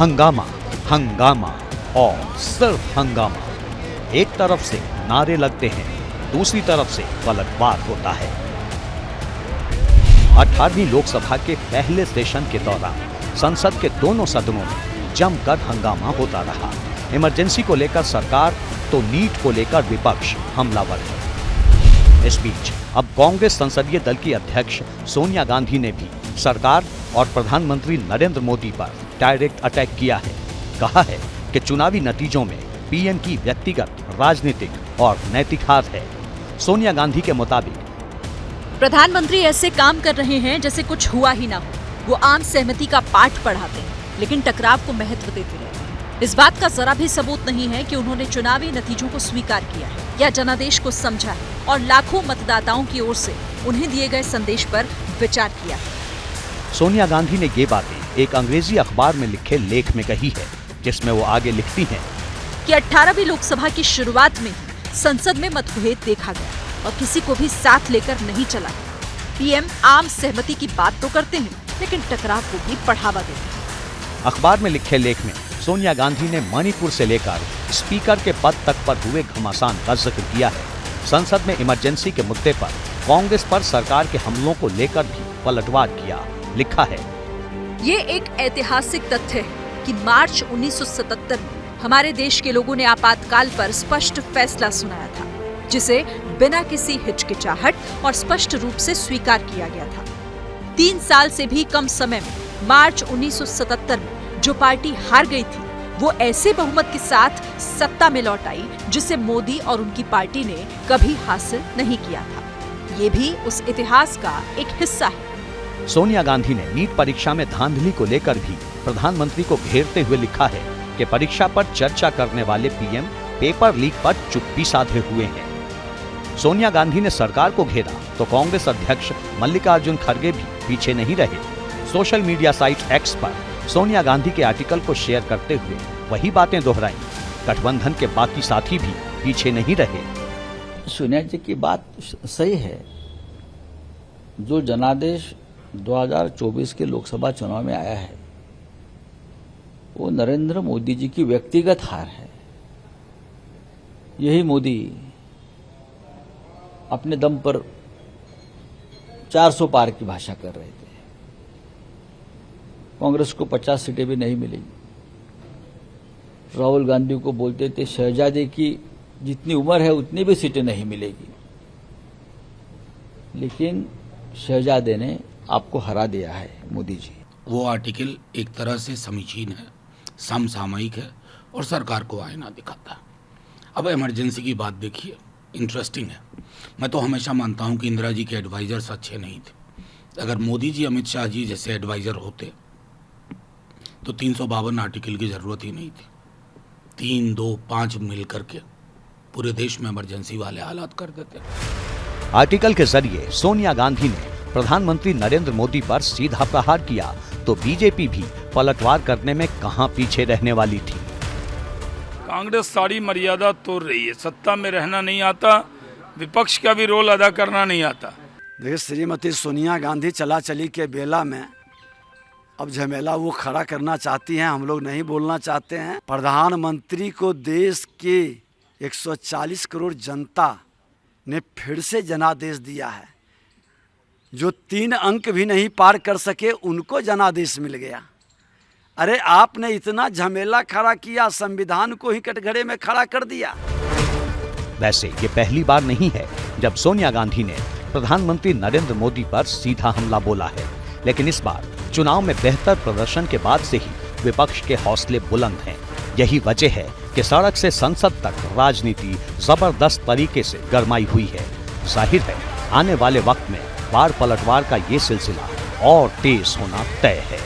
हंगामा, हंगामा और सिर्फ हंगामा। एक तरफ से नारे लगते हैं, दूसरी तरफ से पलटवार होता है। 18वीं लोकसभा के पहले सेशन के दौरान संसद के दोनों सदनों में जमकर हंगामा होता रहा। इमरजेंसी को लेकर सरकार तो नीट को लेकर विपक्ष हमलावर है। इस बीच अब कांग्रेस संसदीय दल की अध्यक्ष सोनिया गांधी ने भी सरकार और प्रधानमंत्री नरेंद्र मोदी पर डायरेक्ट अटैक किया है। कहा है कि चुनावी नतीजों में पीएम की व्यक्तिगत, राजनीतिक और नैतिक हाथ है। सोनिया गांधी के मुताबिक प्रधानमंत्री ऐसे काम कर रहे हैं जैसे कुछ हुआ ही ना हो। वो आम सहमति का पाठ पढ़ाते हैं, लेकिन टकराव को महत्व देते रहते हैं। इस बात का जरा भी सबूत नहीं है कि उन्होंने चुनावी नतीजों को स्वीकार किया है या जनादेश को समझा है और लाखों मतदाताओं की ओर से उन्हें दिए गए संदेश पर विचार किया है। सोनिया गांधी ने ये बातें एक अंग्रेजी अखबार में लिखे लेख में कही है, जिसमें वो आगे लिखती हैं कि 18वीं लोकसभा की शुरुआत में ही संसद में मतभेद देखा गया और किसी को भी साथ लेकर नहीं चला। पीएम आम सहमति की बात तो करते हैं, लेकिन टकराव को भी बढ़ावा देते हैं। अखबार में लिखे लेख में सोनिया गांधी ने मणिपुर से लेकर स्पीकर के पद तक पर हुए घमासान का जिक्र किया है। संसद में इमरजेंसी के मुद्दे पर कांग्रेस पर सरकार के हमलों को लेकर भी पलटवार किया। लिखा है, ये एक ऐतिहासिक तथ्य है कि मार्च 1977 में हमारे देश के लोगों ने आपातकाल पर स्पष्ट फैसला सुनाया था, जिसे बिना किसी हिचकिचाहट और स्पष्ट रूप से स्वीकार किया गया था। 3 साल से भी कम समय में मार्च 1977 में जो पार्टी हार गई थी, वो ऐसे बहुमत के साथ सत्ता में लौट आई जिसे मोदी और उनकी पार्टी ने कभी हासिल नहीं किया था। ये भी उस इतिहास का एक हिस्सा है। सोनिया गांधी ने नीट परीक्षा में धांधली को लेकर भी प्रधानमंत्री को घेरते हुए लिखा है कि परीक्षा पर चर्चा करने वाले पीएम पेपर लीक पर चुप्पी साधे हुए हैं। सोनिया गांधी ने सरकार को घेरा तो कांग्रेस अध्यक्ष मल्लिकार्जुन खड़गे भी पीछे नहीं रहे। सोशल मीडिया साइट एक्स पर सोनिया गांधी के आर्टिकल को शेयर करते हुए वही बातें दोहराई। गठबंधन के बाकी साथी भी पीछे नहीं रहे। सोनिया जी की बात सही है। जो जनादेश 2024 के लोकसभा चुनाव में आया है, वो नरेंद्र मोदी जी की व्यक्तिगत हार है। यही मोदी अपने दम पर 400 पार की भाषा कर रहे थे। कांग्रेस को 50 सीटें भी नहीं मिली। राहुल गांधी को बोलते थे शहजादे की जितनी उम्र है उतनी भी सीटें नहीं मिलेगी, लेकिन शहजादे ने आपको हरा दिया है मोदी जी। वो आर्टिकल एक तरह से समीचीन है, समसामयिक है और सरकार को आईना दिखाता है। अब इमरजेंसी की बात देखिए, इंटरेस्टिंग है। मैं तो हमेशा मानता हूं कि इंदिरा जी के एडवाइजर्स अच्छे नहीं थे। अगर मोदी जी, अमित शाह जी जैसे एडवाइजर होते तो 352 आर्टिकल की जरूरत ही नहीं थी। 3, 2, 5 मिल करके पूरे देश में इमरजेंसी वाले हालात कर देते। आर्टिकल के जरिए सोनिया गांधी ने प्रधानमंत्री नरेंद्र मोदी पर सीधा प्रहार किया तो बीजेपी भी पलटवार करने में कहां पीछे रहने वाली थी। कांग्रेस सारी मर्यादा तोड़ रही है। सत्ता में रहना नहीं आता, विपक्ष का भी रोल अदा करना नहीं आता। देखिए, श्रीमती सोनिया गांधी चला चली के बेला में अब झमेला वो खड़ा करना चाहती हैं, हम लोग नहीं बोलना चाहते हैं। प्रधानमंत्री को देश के 140 करोड़ जनता ने फिर से जनादेश दिया है। जो 3 अंक भी नहीं पार कर सके उनको जनादेश मिल गया। अरे आपने इतना झमेला खड़ा किया, संविधान को ही कटघरे में खड़ा कर दिया। वैसे ये पहली बार नहीं है जब सोनिया गांधी ने प्रधानमंत्री नरेंद्र मोदी पर सीधा हमला बोला है, लेकिन इस बार चुनाव में बेहतर प्रदर्शन के बाद से ही विपक्ष के हौसले बुलंद हैं। यही वजह है कि सड़क से संसद तक राजनीति जबरदस्त तरीके से गरमाई हुई है। जाहिर है आने वाले वक्त में वार पलटवार का ये सिलसिला और तेज होना तय है।